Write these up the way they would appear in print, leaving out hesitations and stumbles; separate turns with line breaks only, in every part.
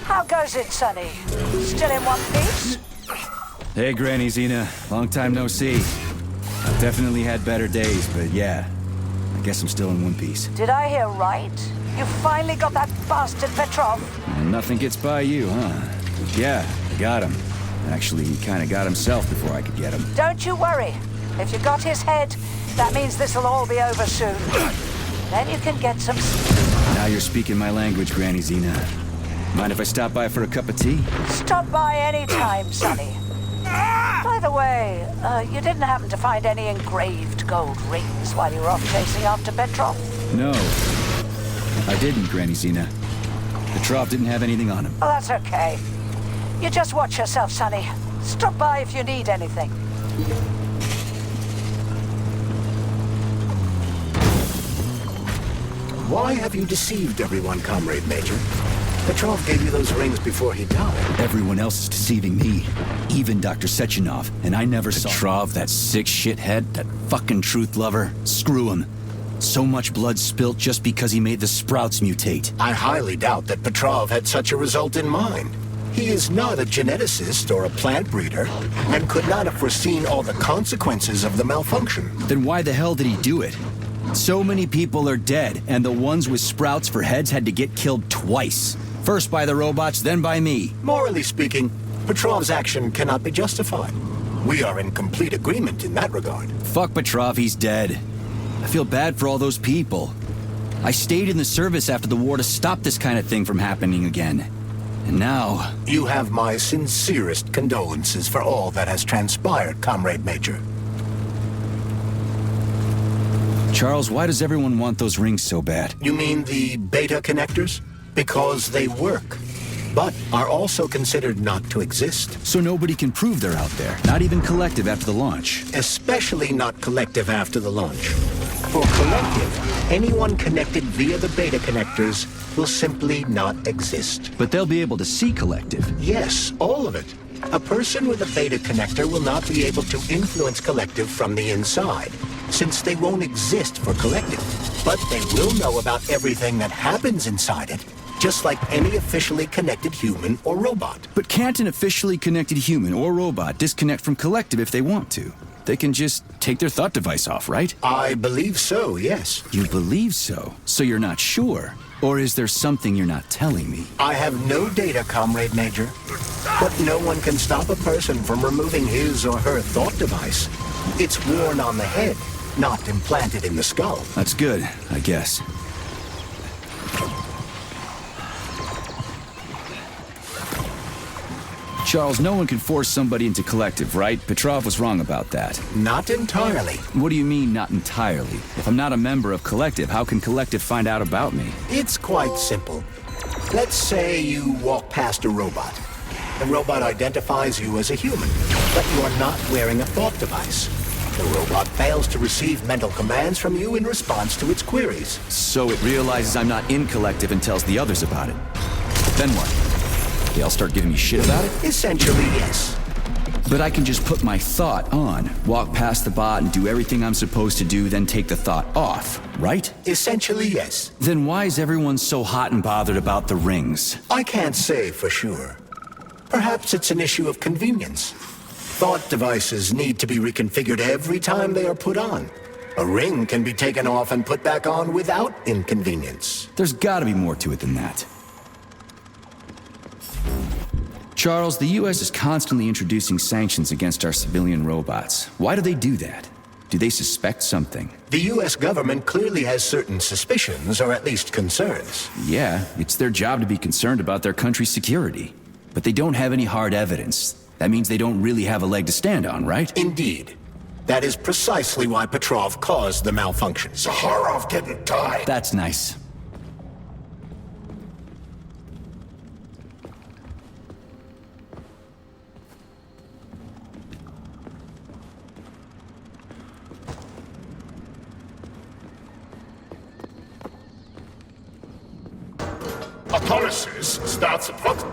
How goes it, Sonny? Still in one piece?
Hey, Granny Zena. Long time no see. I've definitely had better days, but yeah. I guess I'm still in one piece.
Did I hear right? You finally got that bastard Petrov?
And nothing gets by you, huh? Yeah, I got him. Actually, he kind of got himself before I could get him.
Don't you worry. If you got his head, that means this'll all be over soon. Then you can get some...
Now you're speaking my language, Granny Zena. Mind if I stop by for a cup of tea?
Stop by any time, Sonny. By the way, you didn't happen to find any engraved gold rings while you were off chasing after Petrov?
No. I didn't, Granny Zena. Petrov didn't have anything on him.
Oh, that's okay. You just watch yourself, Sonny. Stop by if you need anything.
Why have you deceived everyone, Comrade Major? Petrov gave you those rings before he died.
Everyone else is deceiving me. Even Dr. Sechenov. And I never saw Petrov, that sick shithead, that fucking truth lover. Screw him. So much blood spilt just because he made the sprouts mutate.
I highly doubt that Petrov had such a result in mind. He is not a geneticist or a plant breeder, and could not have foreseen all the consequences of the malfunction.
Then why the hell did he do it? So many people are dead, and the ones with sprouts for heads had to get killed twice. First by the robots, then by me.
Morally speaking, Petrov's action cannot be justified. We are in complete agreement in that regard.
Fuck Petrov, he's dead. I feel bad for all those people. I stayed in the service after the war to stop this kind of thing from happening again. And now...
You have my sincerest condolences for all that has transpired, Comrade Major.
Charles, why does everyone want those rings so bad?
You mean the beta connectors? Because they work, but are also considered not to exist.
So nobody can prove they're out there, not even Collective after the launch.
Especially not Collective after the launch. For Collective, anyone connected via the beta connectors will simply not exist.
But they'll be able to see Collective.
Yes, all of it. A person with a beta connector will not be able to influence Collective from the inside, since they won't exist for Collective. But they will know about everything that happens inside it, just like any officially connected human or robot.
But can't an officially connected human or robot disconnect from Collective if they want to? They can just take their thought device off, right?
I believe so, yes.
You believe so? So you're not sure? Or is there something you're not telling me?
I have no data, Comrade Major. But no one can stop a person from removing his or her thought device. It's worn on the head, not implanted in the skull.
That's good, I guess. Charles, no one can force somebody into Collective, right? Petrov was wrong about that.
Not entirely.
What do you mean, not entirely? If I'm not a member of Collective, how can Collective find out about me?
It's quite simple. Let's say you walk past a robot. The robot identifies you as a human, but you are not wearing a thought device. The robot fails to receive mental commands from you in response to its queries.
So it realizes I'm not in Collective and tells the others about it. Then what? They all start giving me shit about it?
Essentially, yes.
But I can just put my thought on, walk past the bot and do everything I'm supposed to do, then take the thought off, right?
Essentially, yes.
Then why is everyone so hot and bothered about the rings?
I can't say for sure. Perhaps it's an issue of convenience. Thought devices need to be reconfigured every time they are put on. A ring can be taken off and put back on without inconvenience.
There's gotta be more to it than that. Charles, the U.S. is constantly introducing sanctions against our civilian robots. Why do they do that? Do they suspect something?
The U.S. government clearly has certain suspicions, or at least concerns.
Yeah, it's their job to be concerned about their country's security. But they don't have any hard evidence. That means they don't really have a leg to stand on, right?
Indeed. That is precisely why Petrov caused the malfunction.
Zaharov didn't die.
That's nice.
Autolysis starts at what?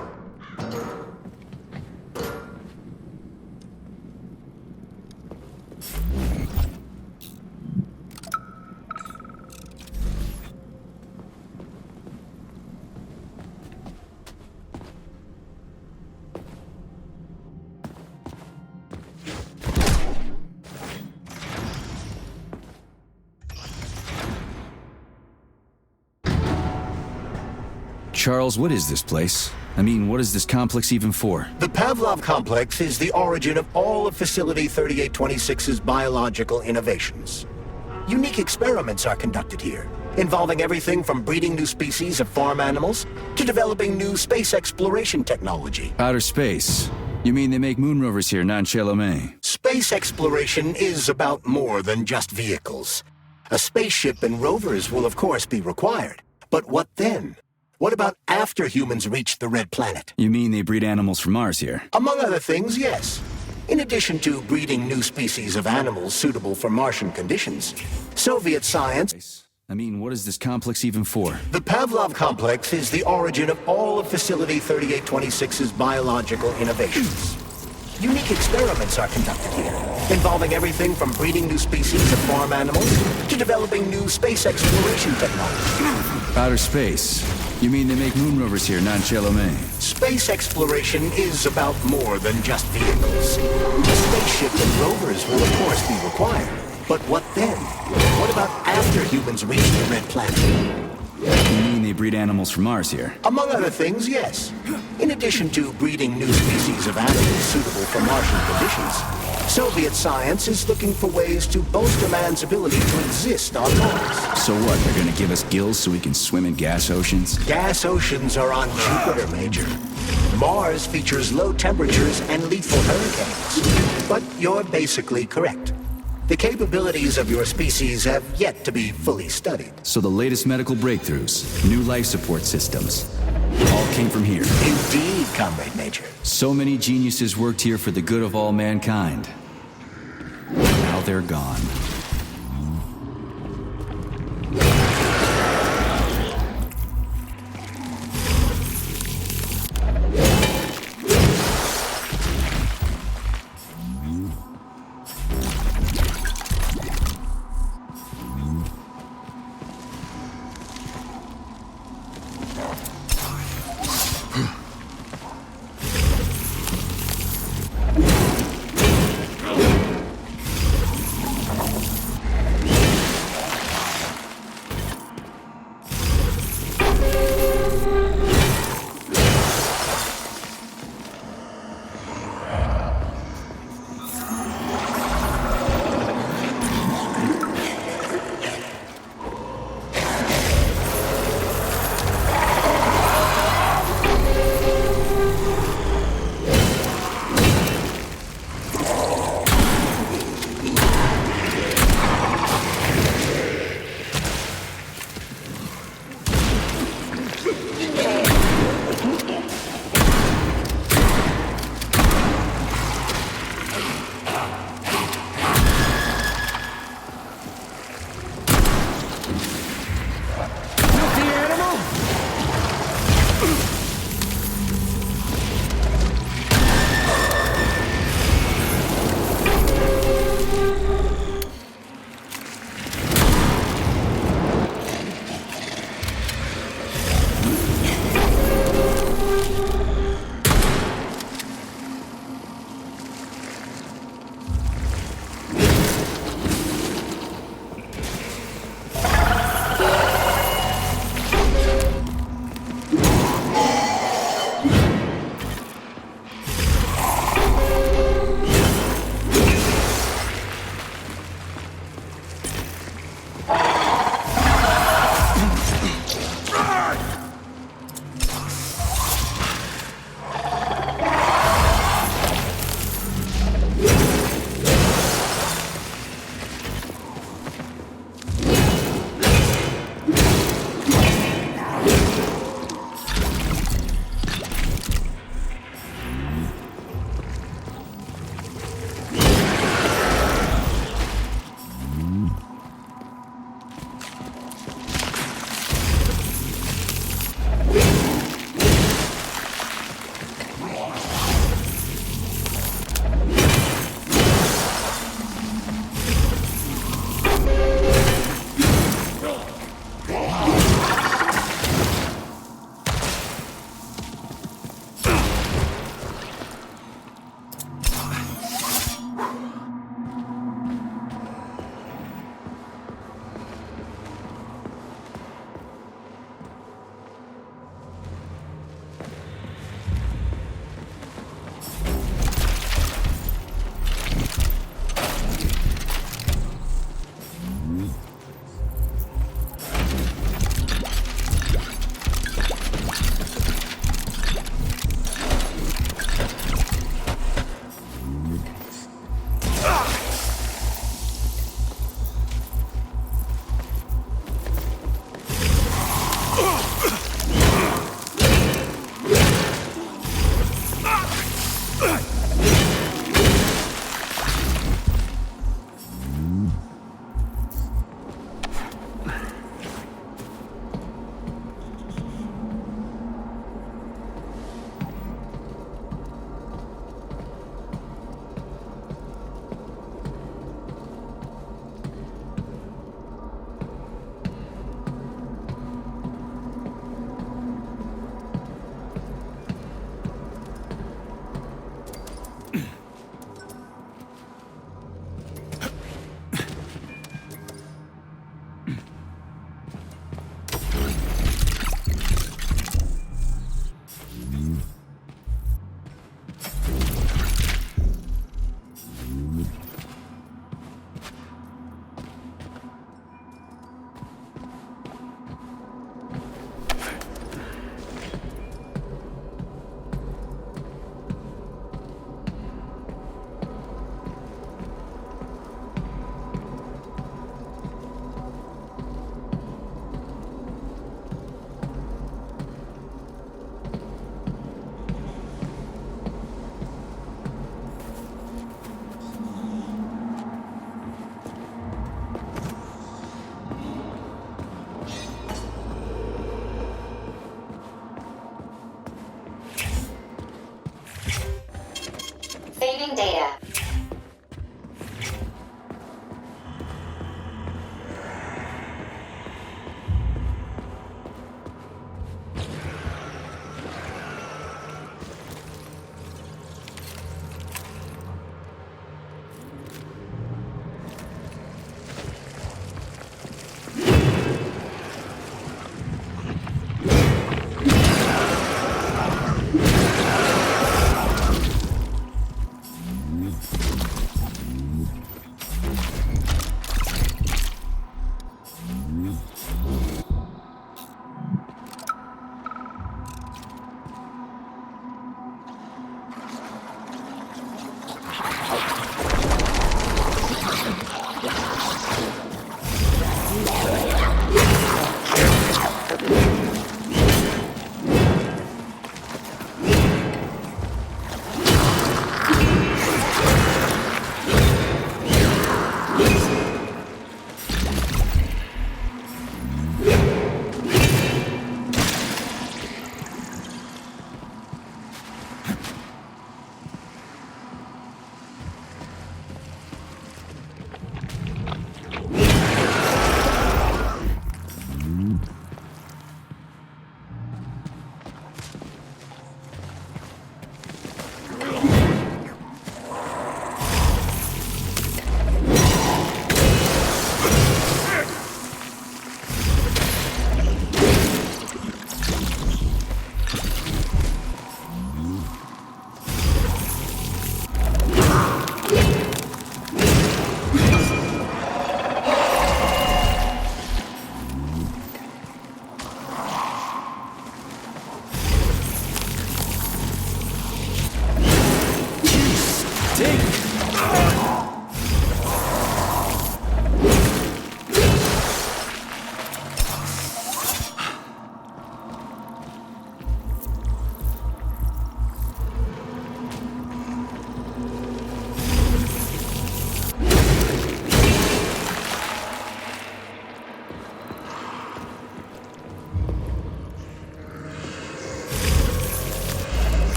Charles, what is this place? I mean, what is this complex even for?
The Pavlov complex is the origin of all of Facility 3826's biological innovations. Unique experiments are conducted here, involving everything from breeding new species of farm animals to developing new space exploration technology.
Outer space? You mean they make moon rovers here, non-Chelomé?
Space exploration is about more than just vehicles. A spaceship and rovers will of course be required. But what then? What about after humans reach the Red Planet?
You mean they breed animals from Mars here?
Among other things, yes. In addition to breeding new species of animals suitable for Martian conditions, Soviet science...
I mean, what is this complex even for?
The Pavlov complex is the origin of all of Facility 3826's biological innovations. Unique experiments are conducted here, involving everything from breeding new species of farm animals to developing new space exploration technology.
Outer space? You mean they make moon rovers here, non-Chelomé?
Space exploration is about more than just vehicles. A spaceship and rovers will of course be required. But what then? What about after humans reach the Red Planet?
You mean they breed animals from Mars here?
Among other things, yes. In addition to breeding new species of animals suitable for Martian conditions, Soviet science is looking for ways to bolster man's ability to exist on Mars.
So what, they're gonna give us gills so we can swim in gas oceans?
Gas oceans are on Jupiter, Major. Mars features low temperatures and lethal hurricanes. But you're basically correct. The capabilities of your species have yet to be fully studied.
So the latest medical breakthroughs, new life support systems, all came from here.
Indeed, Comrade Major.
So many geniuses worked here for the good of all mankind. Now they're gone.
Transmitting data.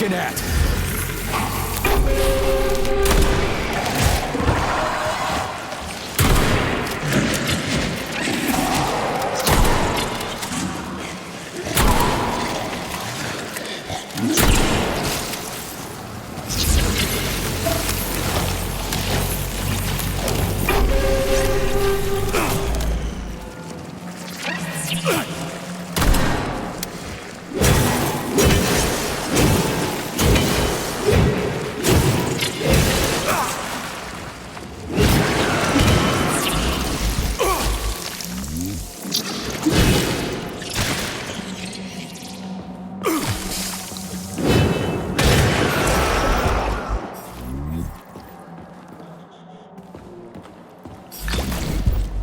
looking at?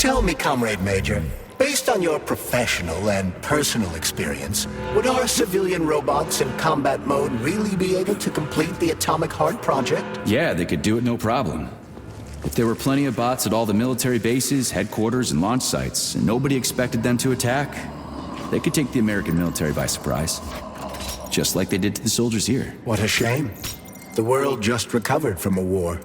Tell me, Comrade Major, based on your professional and personal experience, would our civilian robots in combat mode really be able to complete the Atomic Heart project?
Yeah, they could do it no problem. If there were plenty of bots at all the military bases, headquarters, and launch sites, and nobody expected them to attack, they could take the American military by surprise. Just like they did to the soldiers here.
What a shame. The world just recovered from a war,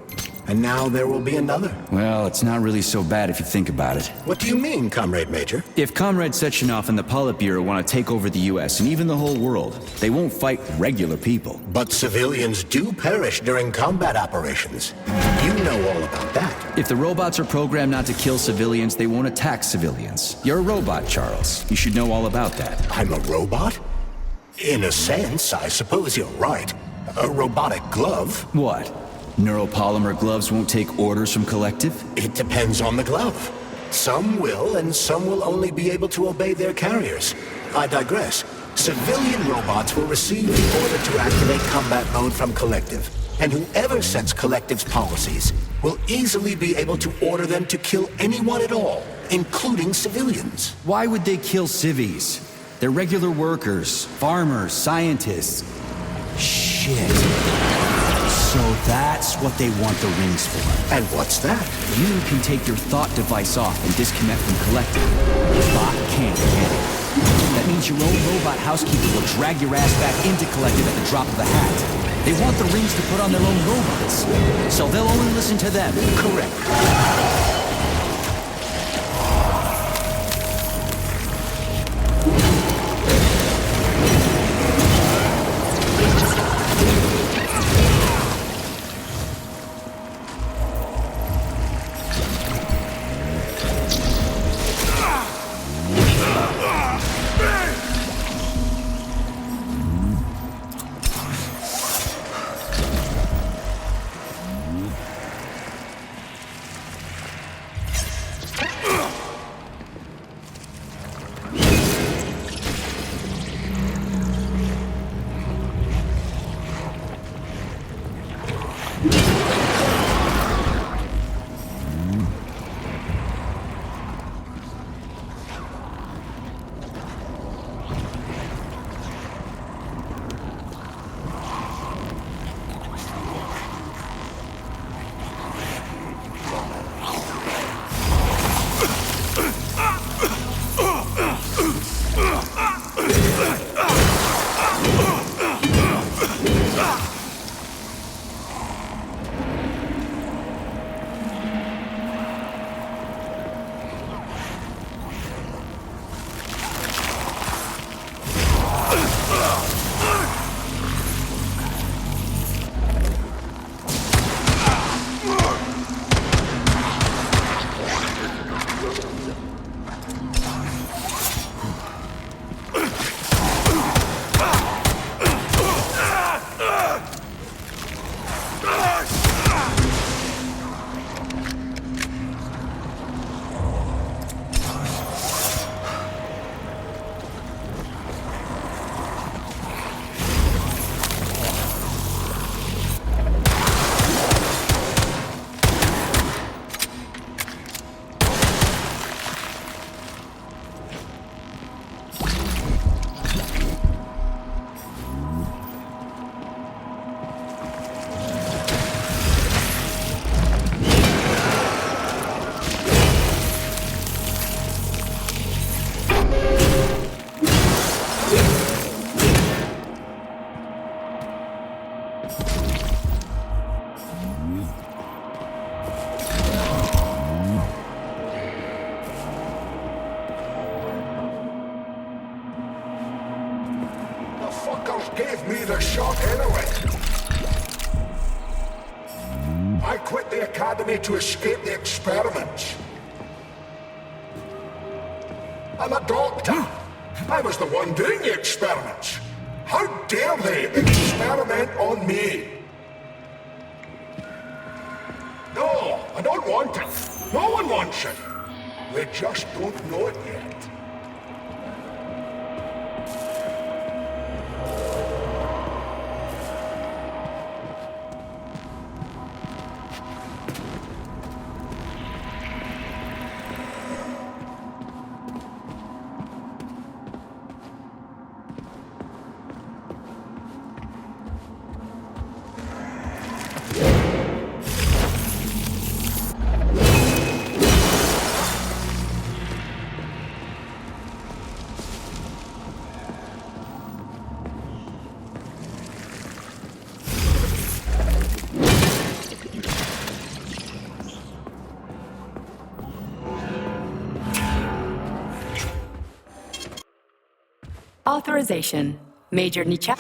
and now there will be another.
Well, it's not really so bad if you think about it.
What do you mean, Comrade Major?
If Comrade Sechenov and the Politburo want to take over the US and even the whole world, they won't fight regular people.
But civilians do perish during combat operations. You know all about that.
If the robots are programmed not to kill civilians, they won't attack civilians. You're a robot, Charles. You should know all about that.
I'm a robot? In a sense, I suppose you're right. A robotic glove?
What? Neuropolymer gloves won't take orders from Collective?
It depends on the glove. Some will, and some will only be able to obey their carriers. I digress. Civilian robots will receive the order to activate combat mode from Collective, and whoever sets Collective's policies will easily be able to order them to kill anyone at all, including civilians.
Why would they kill civvies? They're regular workers, farmers, scientists. Shit. So that's what they want the rings for.
And what's that?
You can take your thought device off and disconnect from Collective. The bot can't get it. That means your own robot housekeeper will drag your ass back into Collective at the drop of a hat. They want the rings to put on their own robots, so they'll only listen to them.
Correct.
fuckers gave me the shot anyway. I quit the academy to escape the experiments. I'm a doctor. I was the one doing the experiments. How dare they experiment on me? No, I don't want it. No one wants it. They just don't know it yet.
Authorization. Major Nicha.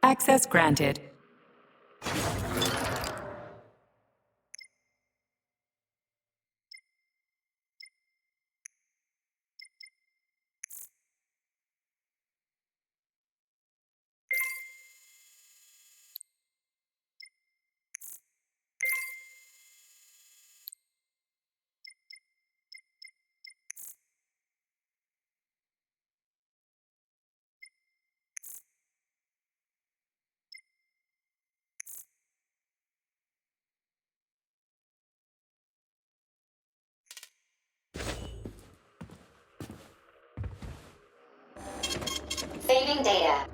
Access granted.
Saving data.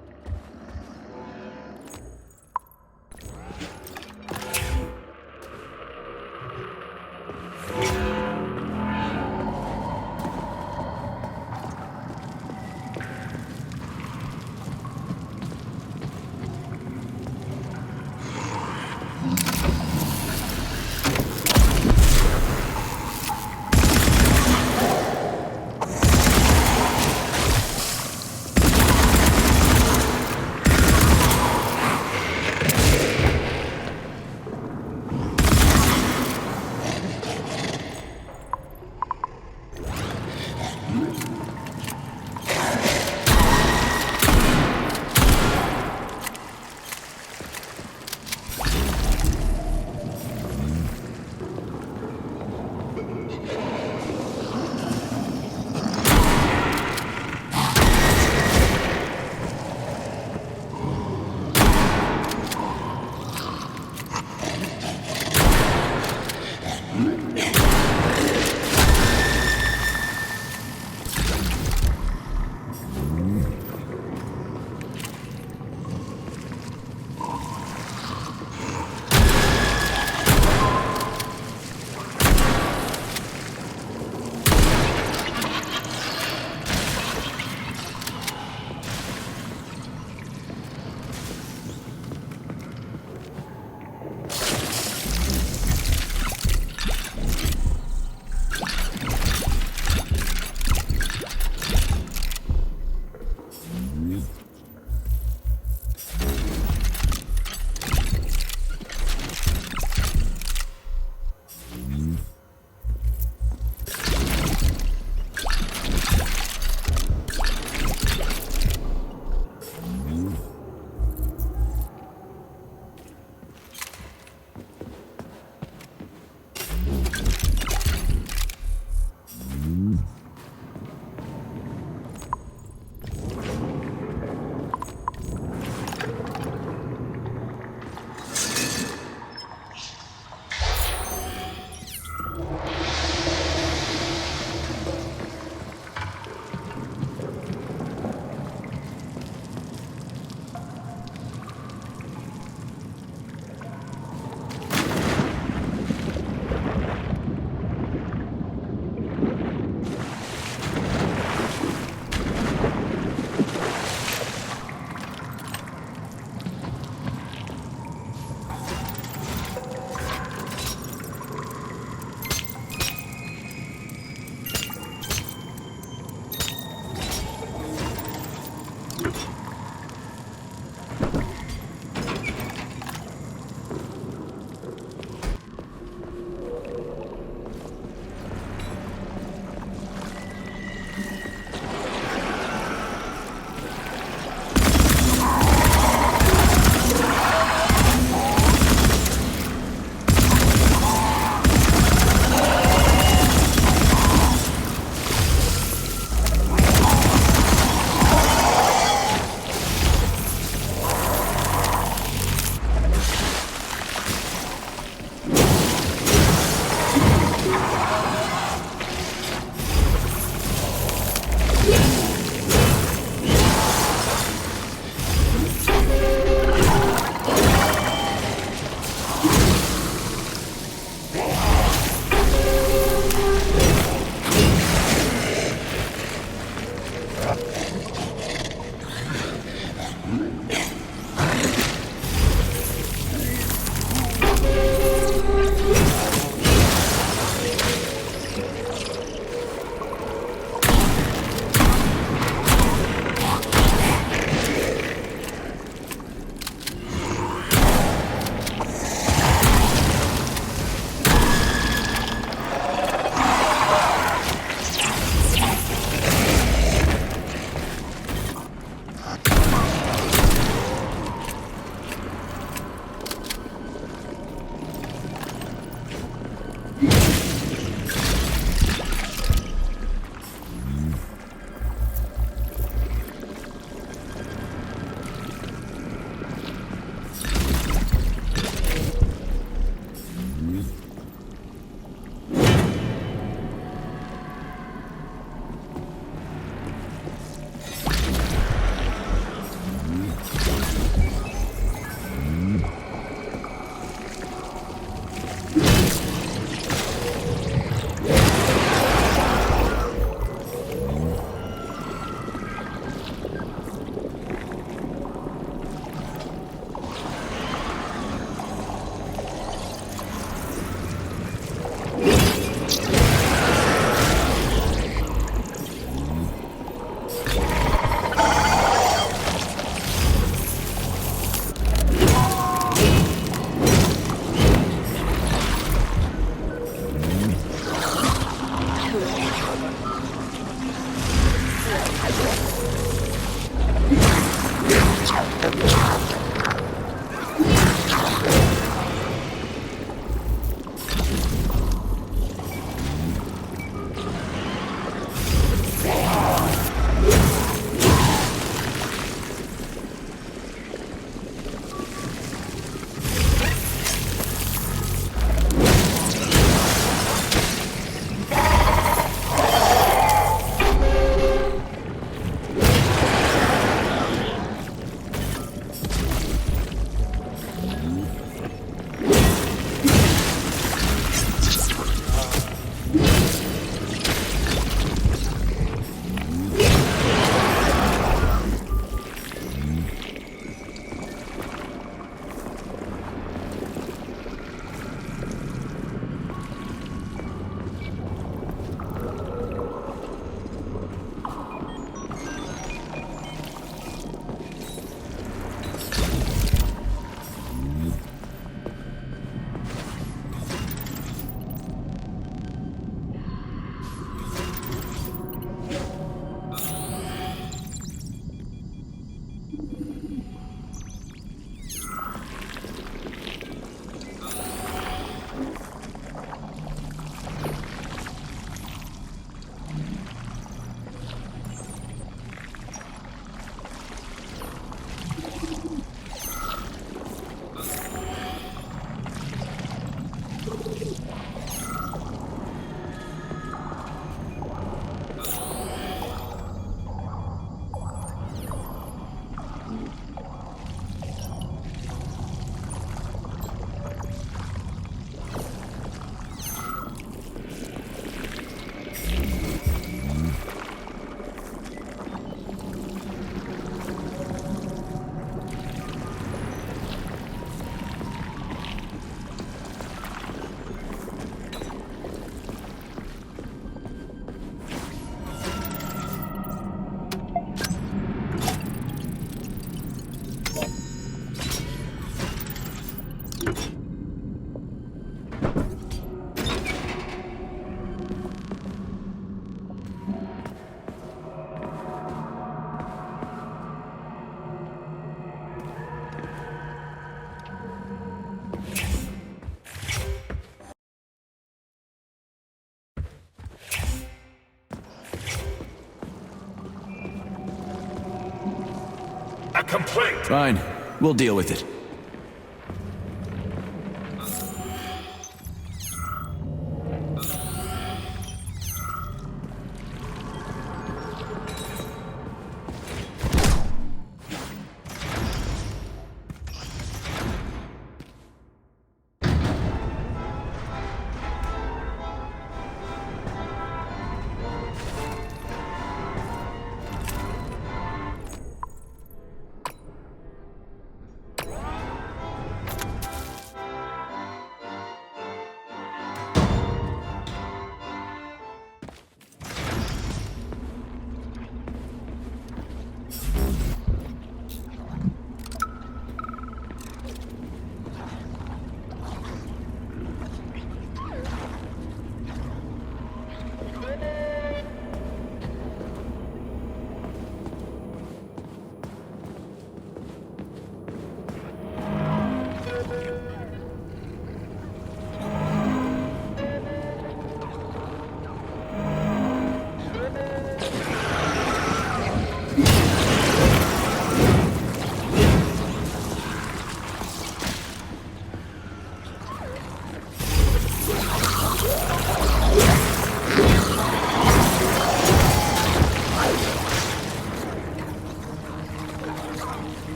complaint.
Fine. We'll deal with it.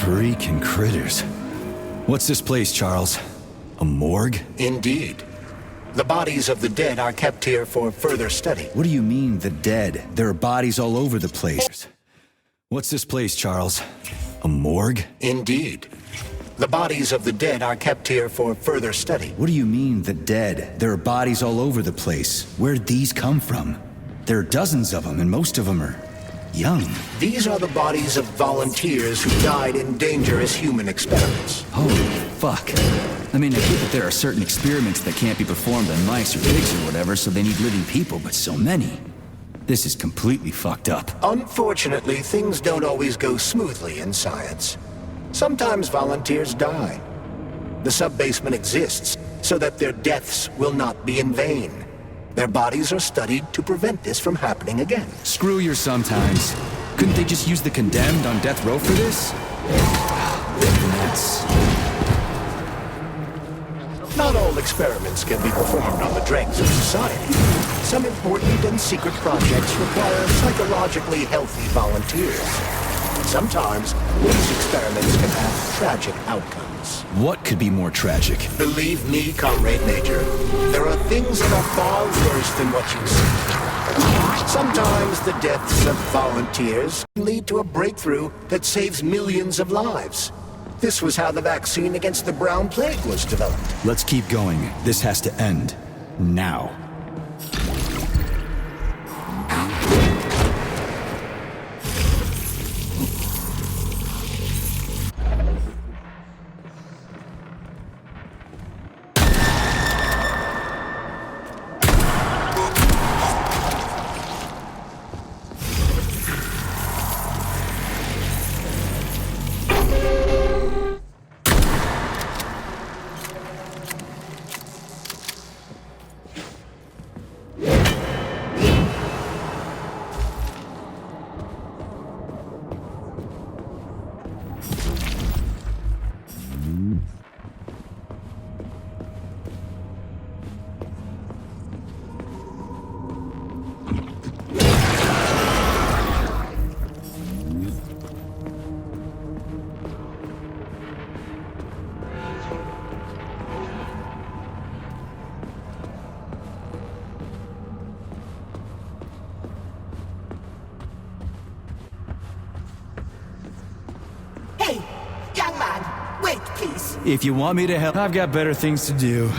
Freaking critters. What's this place, Charles? A morgue?
Indeed. The bodies of the dead are kept here for further study.
What do you mean, the dead? There are bodies all over the place. What's this place, Charles? A morgue?
Indeed. The bodies of the dead are kept here for further study.
What do you mean, the dead? There are bodies all over the place. Where'd these come from? There are dozens of them, and most of them are young.
These are the bodies of volunteers who died in dangerous human experiments.
Holy fuck. I mean, I get that there are certain experiments that can't be performed on mice or pigs or whatever, so they need living people, but so many. This is completely fucked up.
Unfortunately, things don't always go smoothly in science. Sometimes volunteers die. The sub-basement exists so that their deaths will not be in vain. Their bodies are studied to prevent this from happening again.
Screw your sometimes. Couldn't they just use the condemned on death row for this? That's...
Not all experiments can be performed on the dregs of society. Some important and secret projects require psychologically healthy volunteers. Sometimes, these experiments can have tragic outcomes.
What could be more tragic?
Believe me, Comrade Major, there are things that are far worse than what you see. Sometimes the deaths of volunteers lead to a breakthrough that saves millions of lives. This was how the vaccine against the brown plague was developed.
Let's keep going. This has to end. Now.
Hey, young man, wait, please.
If you want me to help, I've got better things to do.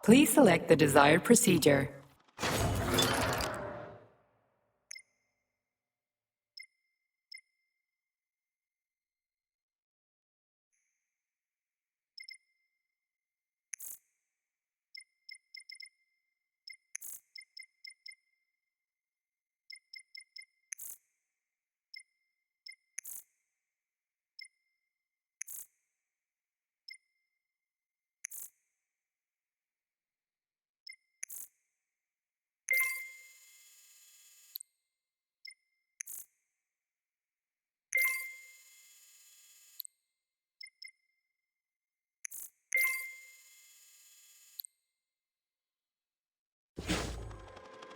Please select the desired procedure.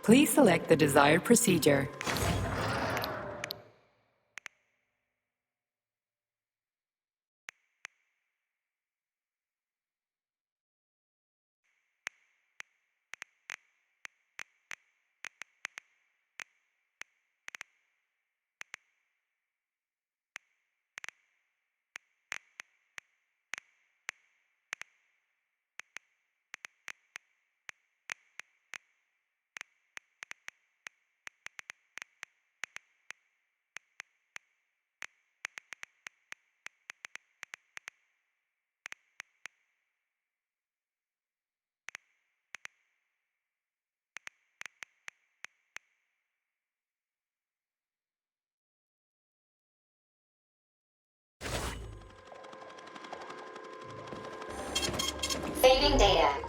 Please select the desired procedure.
Saving data.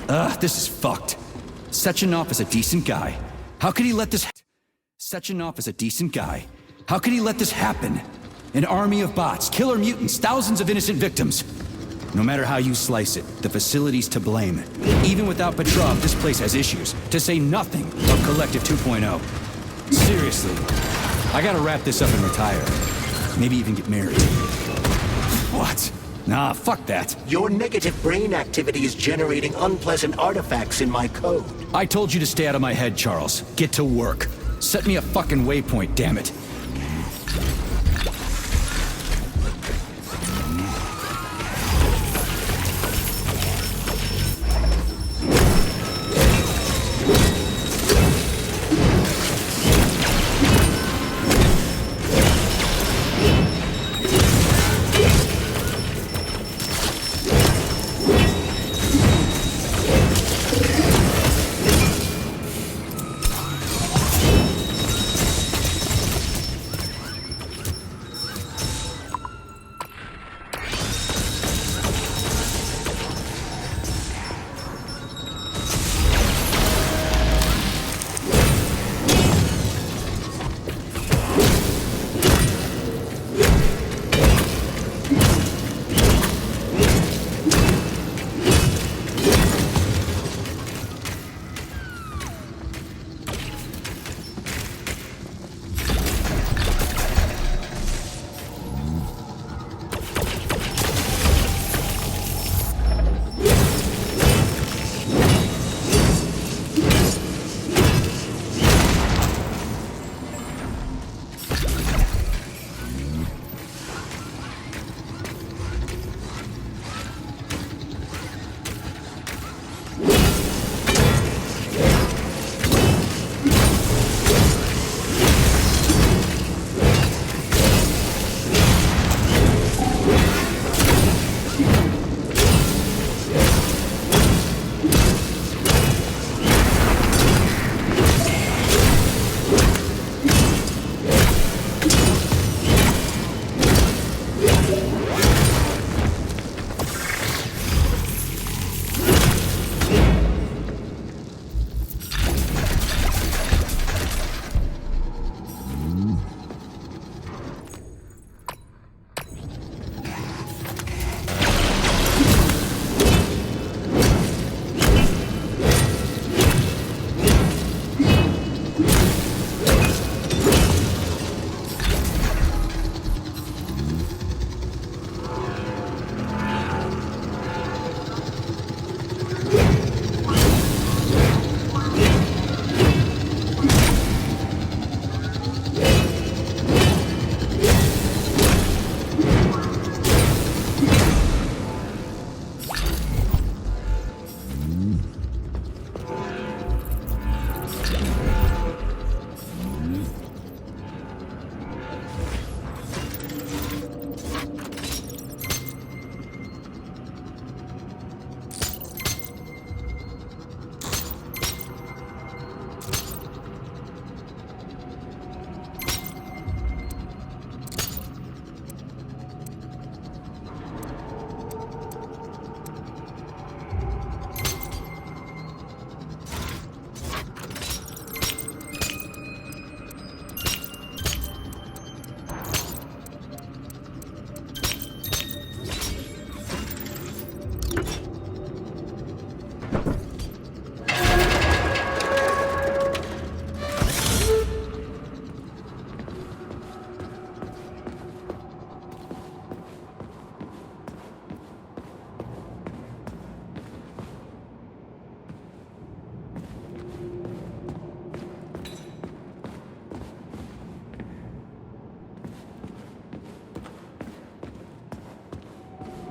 This is fucked. Sechenov is a decent guy. How could he let this... Sechenov is a decent guy. How could he let this happen? An army of bots, killer mutants, thousands of innocent victims. No matter how you slice it, the facility's to blame. Even without Petrov, this place has issues, to say nothing of Collective 2.0. Seriously, I gotta wrap this up and retire. Maybe even get married. What? Nah, fuck that.
Your negative brain activity is generating unpleasant artifacts in my code.
I told you to stay out of my head, Charles. Get to work. Set me a fucking waypoint, damn it.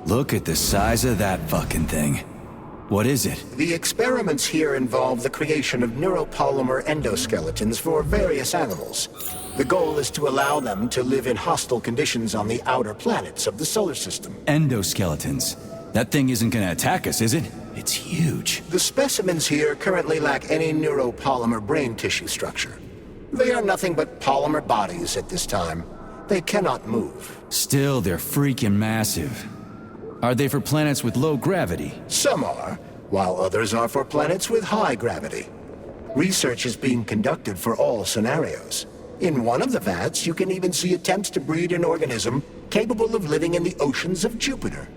Look at the size of that fucking thing. What is it?
The experiments here involve the creation of neuropolymer endoskeletons for various animals. The goal is to allow them to live in hostile conditions on the outer planets of the solar system.
Endoskeletons. That thing isn't gonna attack us, is it? It's huge.
The specimens here currently lack any neuropolymer brain tissue structure. They are nothing but polymer bodies at this time. They cannot move.
Still, they're freaking massive. Are they for planets with low gravity?
Some are, while others are for planets with high gravity. Research is being conducted for all scenarios. In one of the vats, you can even see attempts to breed an organism capable of living in the oceans of Jupiter.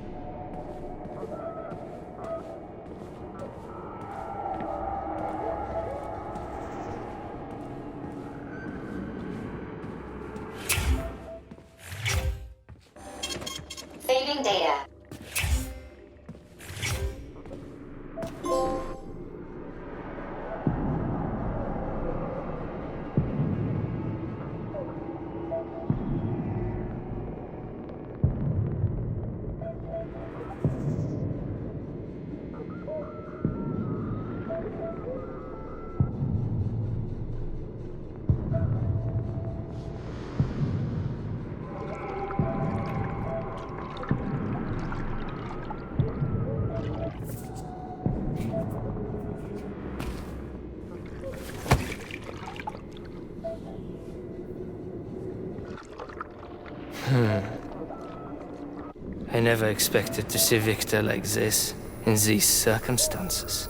Saving data.
I never expected to see Viktor like this, in these circumstances.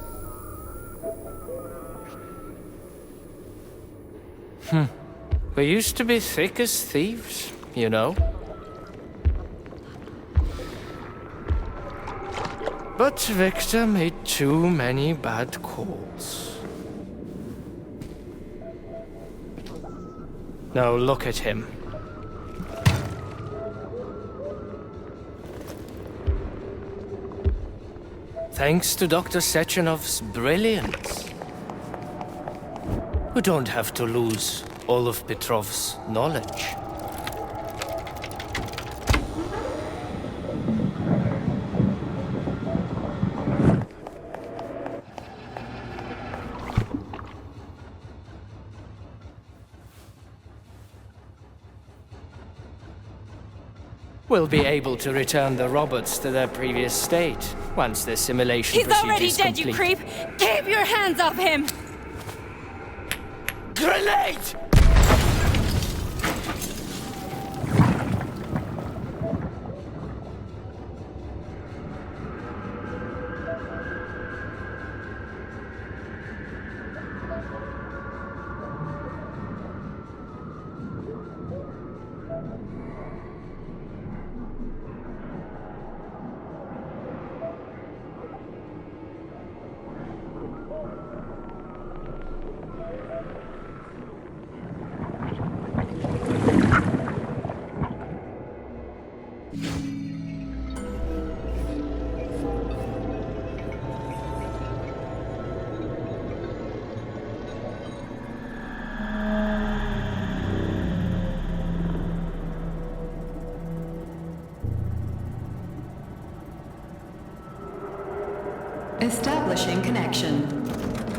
We used to be thick as thieves, you know? But Viktor made too many bad calls. Now look at him. Thanks to Dr. Sechenov's brilliance, we don't have to lose all of Petrov's knowledge. We'll be able to return the robots to their previous state once the simulation procedure is complete.
He's already dead, you creep! Keep your hands off him!
Grenade!
Establishing connection.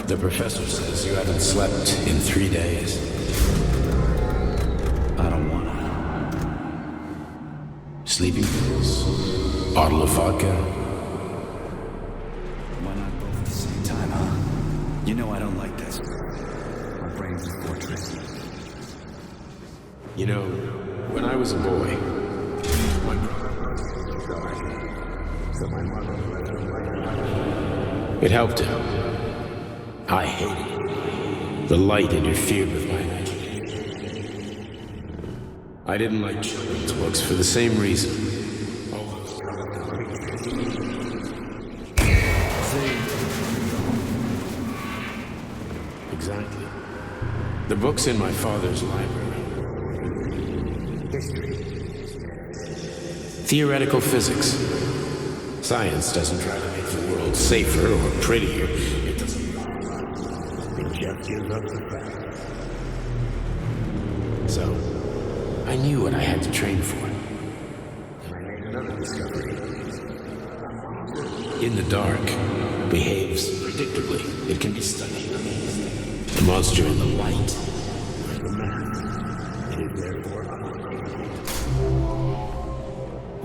The professor says you haven't slept in 3 days. I don't wanna. Sleeping pills? Bottle of vodka?
Why not both at the same time, huh? You know I don't like this. My brain's a fortress.
You know, when I was a boy, my brother died. So my mother let him. It helped him. I hated it. The light interfered with my imagination. I didn't like children's books for the same reason. Exactly. The books in my father's library. History. Theoretical physics. Science doesn't try to make the world safer or prettier. It doesn't. It just gives up the fact. So, I knew what I had to train for. And I made another discovery. In the dark, behaves predictably. It can be studied. The monster in the light. The man. It is therefore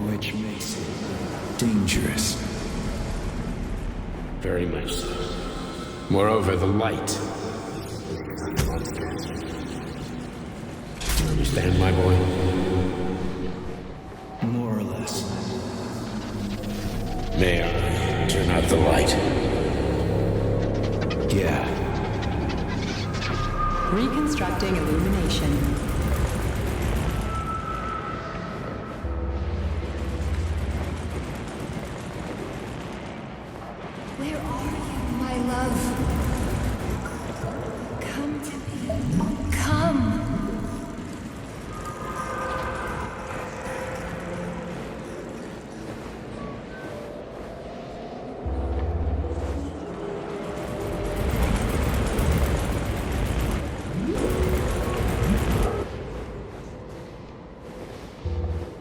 Which makes it dangerous.
very much so. Moreover, the light. You understand, my boy?
More or less.
May I turn out the light?
Yeah.
Reconstructing illumination.
Where are you, my love? Come to me. Come.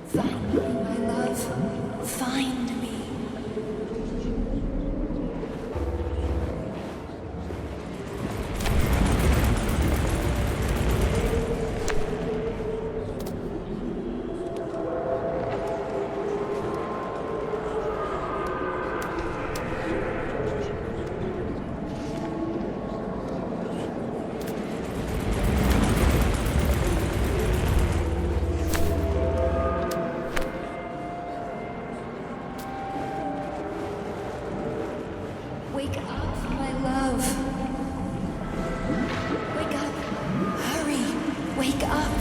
Find me, my love. Find me. Wake up, my love. Wake up. Hurry. Wake up.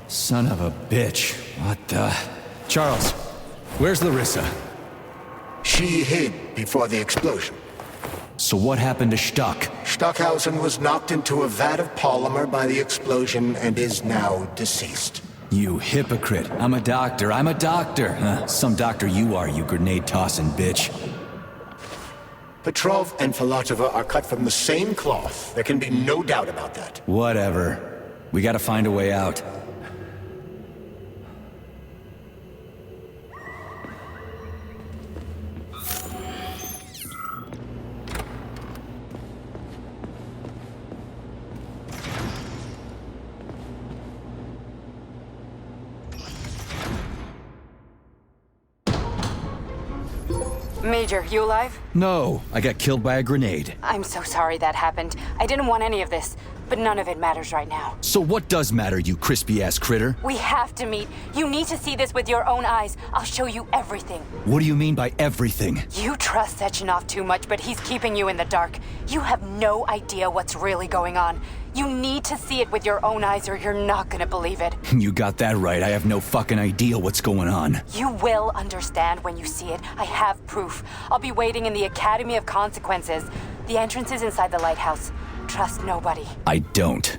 Son of a bitch. What the... Charles, where's Larissa?
She hid before the explosion.
So what happened to Stuck?
Stockhausen was knocked into a vat of polymer by the explosion and is now deceased.
You hypocrite. I'm a doctor. I'm a doctor. Some doctor you are, you grenade-tossing bitch.
Petrov and Filatova are cut from the same cloth. There can be no doubt about that.
Whatever. We gotta find a way out.
Major, you alive?
No, I got killed by a grenade.
I'm so sorry that happened. I didn't want any of this, but none of it matters right now.
So what does matter, you crispy-ass critter?
We have to meet. You need to see this with your own eyes. I'll show you everything.
What do you mean by everything?
You trust Sechenov too much, but he's keeping you in the dark. You have no idea what's really going on. You need to see it with your own eyes or you're not gonna believe it.
You got that right. I have no fucking idea what's going on.
You will understand when you see it. I have proof. I'll be waiting in the Academy of Consequences. The entrance is inside the lighthouse. Trust nobody.
I don't.